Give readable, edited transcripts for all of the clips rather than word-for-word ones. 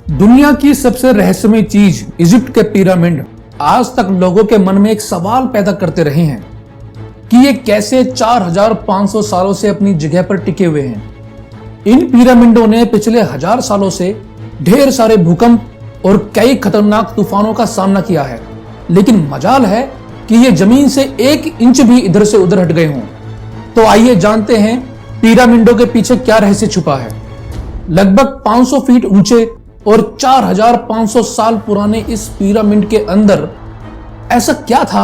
दुनिया की सबसे रहस्यमय चीज इजिप्ट के पिरामिड आज तक लोगों के मन में एक सवाल पैदा करते रहे हैं कि ये कैसे 4500 सालों से अपनी जगह पर टिके हुए हैं। इन पिरामिडों ने पिछले 1000 सालों से ढेर सारे भूकंप और कई खतरनाक तूफानों का सामना किया है, लेकिन मजाल है कि ये जमीन से 1 इंच भी इधर से उधर हट गए हों। तो आइए जानते हैं पिरामिडों के पीछे क्या रहस्य छुपा है। लगभग 500 फीट ऊंचे और 4500 साल पुराने इस पिरामिड के अंदर ऐसा क्या था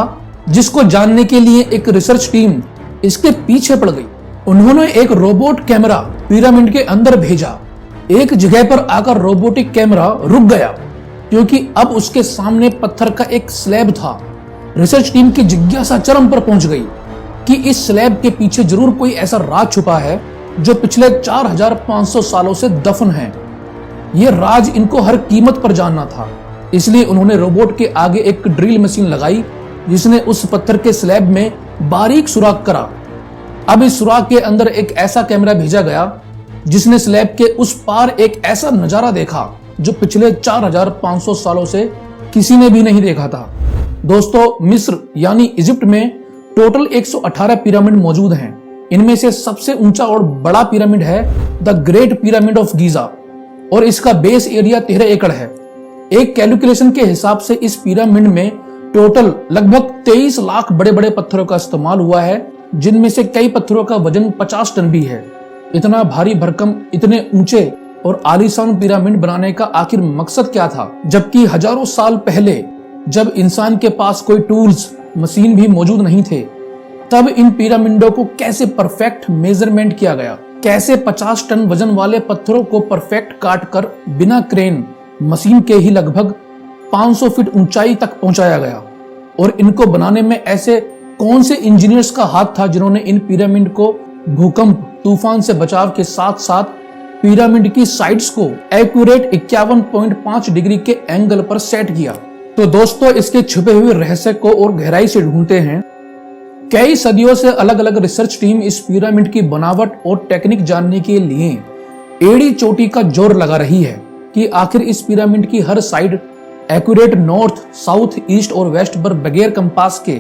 जिसको जानने के लिए एक रिसर्च टीम इसके पीछे पड़ गई। उन्होंने एक रोबोट कैमरा पिरामिड के अंदर भेजा। एक जगह पर आकर रोबोटिक कैमरा रुक गया क्योंकि अब उसके सामने पत्थर का एक स्लैब था। रिसर्च टीम की जिज्ञासा चरम पर पहुंच गई कि इस स्लैब के पीछे जरूर कोई ऐसा राज छुपा है जो पिछले 4500 सालों से दफन है। यह राज इनको हर कीमत पर जानना था, इसलिए उन्होंने रोबोट के आगे एक ड्रिल मशीन लगाई जिसने उस पत्थर के स्लैब में बारीक सुराख करा। अब इस सुराख के अंदर एक ऐसा कैमरा भेजा गया जिसने स्लैब के उस पार एक ऐसा नजारा देखा जो पिछले 4500 सालों से किसी ने भी नहीं देखा था। दोस्तों, मिस्र यानी इजिप्ट में टोटल 118 पिरामिड मौजूद हैं। इनमें से सबसे ऊंचा और बड़ा पिरामिड है the great pyramid of Giza और इसका बेस एरिया 13 एकड़ है। एक कैलकुलेशन के हिसाब से इस पिरामिड में टोटल लगभग 23 लाख बड़े बड़े पत्थरों का इस्तेमाल हुआ है, जिनमें से कई पत्थरों का वजन 50 टन भी है। इतना भारी भरकम, इतने ऊंचे और आलीशान पिरामिड बनाने का आखिर मकसद क्या था, जबकि हजारों साल पहले जब इंसान के पास कोई टूल्स, मशीन भी मौजूद नहीं थे, तब इन पिरामिडों को कैसे परफेक्ट मेजरमेंट किया गया, कैसे 50 टन वजन वाले पत्थरों को परफेक्ट काट कर बिना क्रेन मशीन के ही लगभग 500 फीट ऊंचाई तक पहुंचाया गया। और इनको बनाने में ऐसे कौन से इंजीनियर्स का हाथ था जिन्होंने इन पिरामिड को भूकंप, तूफान से बचाव के साथ साथ पिरामिड की साइड्स को एक्यूरेट 51.5 डिग्री के एंगल पर सेट किया। तो दोस्तों, इसके छुपे हुए रहस्य को और गहराई से ढूंढते हैं। कई सदियों से अलग अलग रिसर्च टीम इस पिरामिड की बनावट और टेक्निक जानने के लिए एड़ी चोटी का जोर लगा रही है कि आखिर इस पिरामिड की हर side accurate north, south, east और वेस्ट पर बगैर कंपास के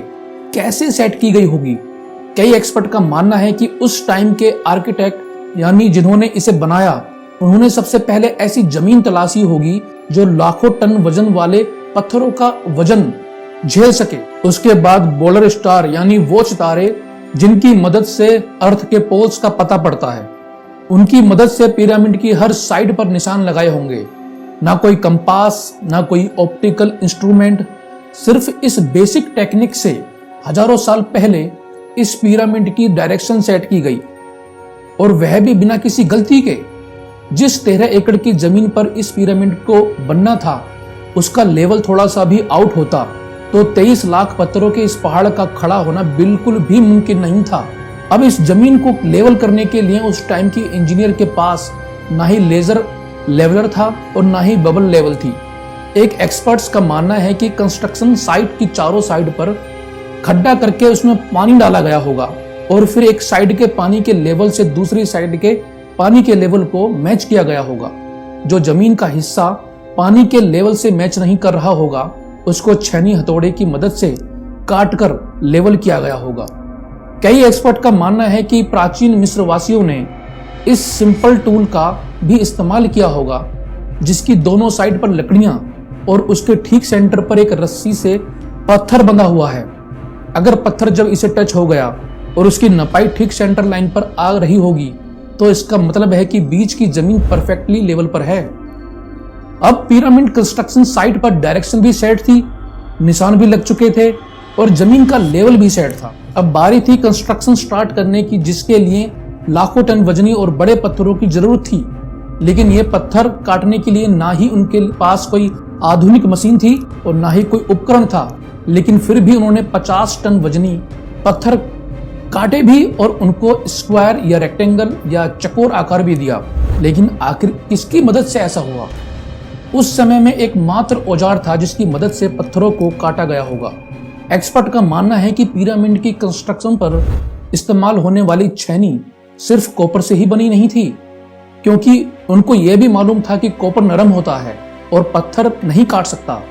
कैसे सेट की गई होगी। कई एक्सपर्ट का मानना है कि उस टाइम के आर्किटेक्ट यानी जिन्होंने इसे बनाया, उन्होंने सबसे पहले ऐसी जमीन तलाशी होगी जो लाखों टन वजन वाले पत्थरों का वजन झेल सके। उसके बाद बोलर स्टार यानी वो सितारे जिनकी मदद से अर्थ के पोल्स का पता पड़ता है, उनकी मदद से पिरामिड की हर साइड पर निशान लगाए होंगे। ना कोई कंपास, ना कोई ऑप्टिकल इंस्ट्रूमेंट, सिर्फ इस बेसिक टेक्निक से हजारों साल पहले इस पिरामिड की डायरेक्शन सेट की गई, और वह भी बिना किसी गलती के। जिस 13 एकड़ की जमीन पर इस पिरामिड को बनना था, उसका लेवल थोड़ा सा भी आउट होता तो 23 लाख पत्थरों के इस पहाड़ का खड़ा होना बिल्कुल भी मुमकिन नहीं था। अब इस जमीन को लेवल करने के लिए उस टाइम की इंजीनियर के पास ना ही लेजर लेवलर था और ना ही बबल लेवल थी। एक एक्सपर्ट्स का मानना है कि कंस्ट्रक्शन साइट की चारों साइड पर खड्डा करके उसमें पानी डाला गया होगा और फिर एक साइड के पानी के लेवल से दूसरी साइड के पानी के लेवल को मैच किया गया होगा। जो जमीन का हिस्सा पानी के लेवल से मैच नहीं कर रहा होगा, उसको छेनी हथौड़े की मदद से काटकर लेवल किया गया होगा। कई एक्सपर्ट का मानना है कि प्राचीन मिस्र वासियों ने इस सिंपल टूल का भी इस्तेमाल किया होगा, जिसकी दोनों साइड पर लकड़ियां और उसके ठीक सेंटर पर एक रस्सी से पत्थर बंधा हुआ है। अगर पत्थर जब इसे टच हो गया और उसकी नपाई ठीक सेंटर लाइन पर आ रही होगी, तो इसका मतलब है कि बीच की जमीन परफेक्टली लेवल पर है। अब पिरामिड कंस्ट्रक्शन साइट पर डायरेक्शन भी सेट थी, निशान भी लग चुके थे और जमीन का लेवल भी सेट था। अब बारी थी कंस्ट्रक्शन स्टार्ट करने की, जिसके लिए लाखों टन वजनी और बड़े पत्थरों की जरूरत थी। लेकिन ये पत्थर काटने के लिए ना ही उनके पास कोई आधुनिक मशीन थी और ना ही कोई उपकरण था, लेकिन फिर भी उन्होंने 50 टन वजनी पत्थर काटे भी और उनको स्क्वायर या रेक्टेंगल या चकोर आकार भी दिया। लेकिन आखिर किसकी मदद से ऐसा हुआ? उस समय में एक मात्र औजार था जिसकी मदद से पत्थरों को काटा गया होगा। एक्सपर्ट का मानना है कि पिरामिड की कंस्ट्रक्शन पर इस्तेमाल होने वाली छेनी सिर्फ कॉपर से ही बनी नहीं थी, क्योंकि उनको यह भी मालूम था कि कॉपर नरम होता है और पत्थर नहीं काट सकता,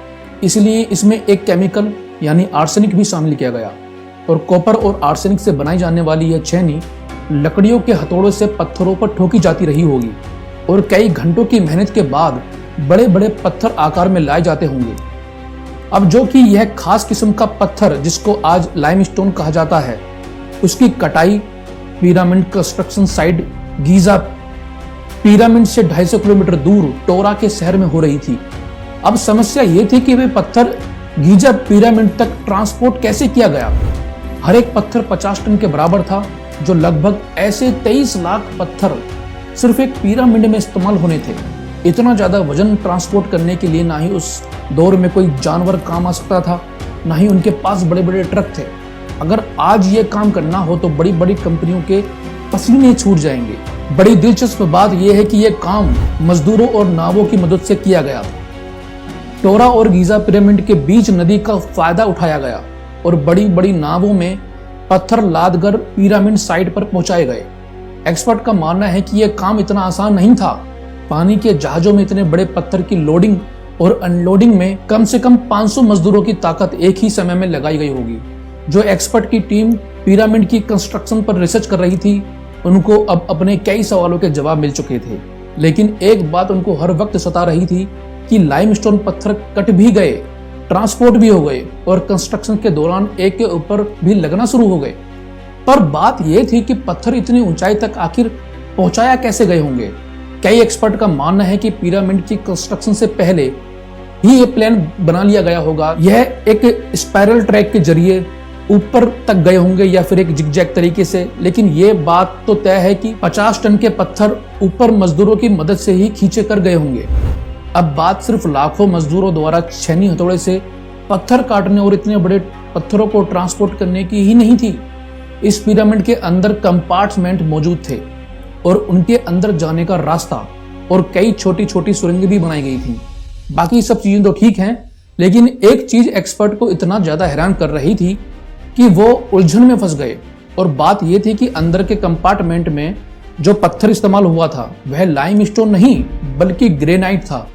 इसलिए इसमें एक केमिकल यानी आर्सेनिक भी शामिल किया गया। और कॉपर और आर्सेनिक से बनाई जाने वाली यह छेनी लकड़ियों के हथौड़ों से पत्थरों पर ठोकी जाती रही होगी और कई घंटों की मेहनत के बाद बड़े बड़े पत्थर आकार में लाए जाते होंगे। अब जो कि यह खास किस्म का पत्थर जिसको आज लाइमस्टोन कहा जाता है, उसकी कटाई pyramid construction site Giza pyramid से 250 किलोमीटर दूर टोरा के शहर में हो रही थी। अब समस्या यह थी कि वे पत्थर गीजा पिरामिड तक ट्रांसपोर्ट कैसे किया गया। हर एक पत्थर 50 टन के बराबर था, जो लगभग ऐसे 23 लाख पत्थर सिर्फ एक पिरामिड में इस्तेमाल होने थे। इतना ज्यादा वजन ट्रांसपोर्ट करने के लिए ना ही उस दौर में कोई जानवर काम आ सकता था, ना ही उनके पास बड़े बड़े ट्रक थे। अगर आज ये काम करना हो तो बड़ी बड़ी कंपनियों के पसीने छूट जाएंगे। बड़ी दिलचस्प बात यह है कि यह काम मजदूरों और नावों की मदद से किया गया। टोरा और गीजा पिरामिड के बीच नदी का फायदा उठाया गया और बड़ी बड़ी नावों में पत्थर लादकर पिरामिड साइट पर पहुंचाए गए। एक्सपर्ट का मानना है कि यह काम इतना आसान नहीं था। पानी के जहाजों में इतने बड़े पत्थर की लोडिंग और अनलोडिंग में कम से कम 500 मजदूरों की ताकत एक ही समय में लगाई गई होगी। जो एक्सपर्ट की टीम पिरामिड की कंस्ट्रक्शन पर रिसर्च कर रही थी, उनको अब अपने कई सवालों के जवाब मिल चुके थे। लेकिन एक बात उनको हर वक्त सता रही थी कि लाइमस्टोन पत्थर कट भी गए, ट्रांसपोर्ट भी हो गए और कंस्ट्रक्शन के दौरान एक के ऊपर भी लगना शुरू हो गए। पर बात यह थी कि पत्थर इतनी ऊंचाई तक आखिर पहुंचाया कैसे गए होंगे। कई एक्सपर्ट का मानना है कि पिरामिड की कंस्ट्रक्शन से पहले ही ये प्लान बना लिया गया होगा। यह एक स्पाइरल ट्रैक के जरिए ऊपर तक गए होंगे या फिर एक जिगजैग तरीके से। लेकिन ये बात तो तय है कि 50 टन के पत्थर ऊपर मजदूरों की मदद से ही खींचे कर गए होंगे। अब बात सिर्फ लाखों मजदूरों द्वारा छेनी हथौड़े से पत्थर काटने और इतने बड़े पत्थरों को ट्रांसपोर्ट करने की ही नहीं थी। इस पिरामिड के अंदर कंपार्टमेंट मौजूद थे और उनके अंदर जाने का रास्ता और कई छोटी छोटी सुरंगें भी बनाई गई थी। बाकी सब चीजें तो ठीक हैं, लेकिन एक चीज एक्सपर्ट को इतना ज्यादा हैरान कर रही थी कि वो उलझन में फंस गए। और बात यह थी कि अंदर के कंपार्टमेंट में जो पत्थर इस्तेमाल हुआ था वह लाइमस्टोन नहीं बल्कि ग्रेनाइट था।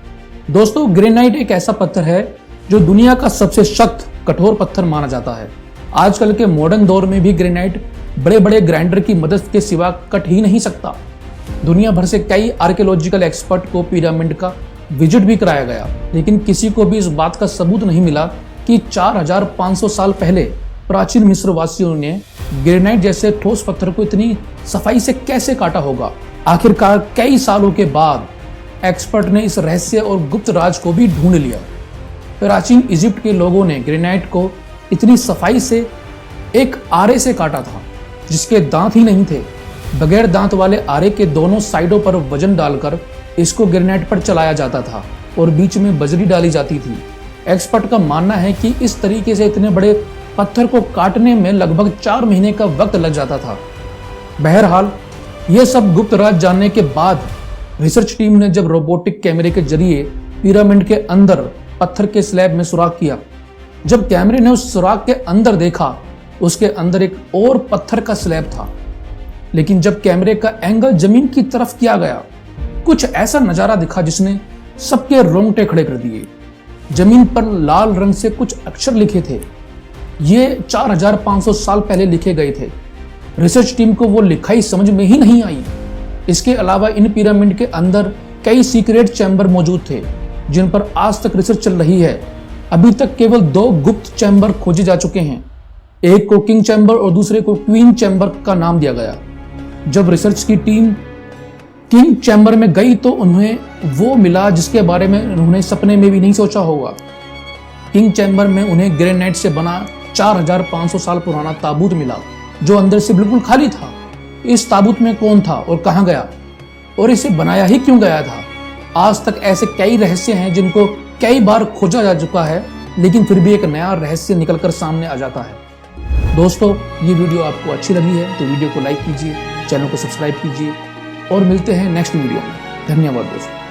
दोस्तों, ग्रेनाइट एक ऐसा पत्थर है जो दुनिया का सबसे सख्त कठोर पत्थर माना जाता है। आजकल के मॉडर्न दौर में भी ग्रेनाइट बड़े बड़े ग्राइंडर की मदद के सिवा कट ही नहीं सकता। दुनिया भर से कई आर्कियोलॉजिकल एक्सपर्ट को पिरामिड का विजिट भी कराया गया, लेकिन किसी को भी इस बात का सबूत नहीं मिला कि 4500 साल पहले प्राचीन मिस्र वासियों ने ग्रेनाइट जैसे ठोस पत्थर को इतनी सफाई से कैसे काटा होगा। आखिरकार कई सालों के बाद एक्सपर्ट ने इस रहस्य और गुप्त राज को भी ढूंढ लिया। प्राचीन इजिप्ट के लोगों ने ग्रेनाइट को इतनी सफाई से एक आरे से काटा था जिसके दांत ही नहीं थे। बगैर दांत वाले आरे के दोनों साइडों पर वजन डालकर इसको ग्रेनाइट पर चलाया जाता था और बीच में बजरी डाली जाती थी। एक्सपर्ट का मानना है कि इस तरीके से इतने बड़े पत्थर को काटने में लगभग 4 महीने का वक्त लग जाता था। बहरहाल यह सब गुप्त राज जानने के बाद रिसर्च टीम ने जब रोबोटिक कैमरे के जरिए पिरामिड के अंदर पत्थर के स्लैब में सुराख किया, जब कैमरे ने उस सुराख के अंदर देखा, उसके अंदर एक और पत्थर का स्लैब था। लेकिन जब कैमरे का एंगल जमीन की तरफ किया गया, कुछ ऐसा नजारा दिखा जिसने सबके रोंगटे खड़े कर दिए। जमीन पर लाल रंग से कुछ अक्षर लिखे थे। ये 4500 साल पहले लिखे गए थे। रिसर्च टीम को वो लिखाई समझ में ही नहीं आई। इसके अलावा इन पिरामिड के अंदर कई सीक्रेट चैम्बर मौजूद थे जिन पर आज तक रिसर्च चल रही है। अभी तक केवल 2 गुप्त चैम्बर खोजे जा चुके हैं। एक को किंग चैम्बर और दूसरे को क्वीन चैम्बर का नाम दिया गया। जब रिसर्च की टीम किंग चैम्बर में गई तो उन्हें वो मिला जिसके बारे में उन्होंने सपने में भी नहीं सोचा होगा। किंग चैम्बर में उन्हें ग्रेनाइट से बना 4500 साल पुराना ताबूत मिला जो अंदर से बिल्कुल खाली था। इस ताबूत में कौन था और कहां गया और इसे बनाया ही क्यों गया था? आज तक ऐसे कई रहस्य हैं जिनको कई बार खोजा जा चुका है, लेकिन फिर भी एक नया रहस्य निकलकर सामने आ जाता है। दोस्तों, ये वीडियो आपको अच्छी लगी है तो वीडियो को लाइक कीजिए, चैनल को सब्सक्राइब कीजिए और मिलते हैं नेक्स्ट वीडियो में। धन्यवाद दोस्तों।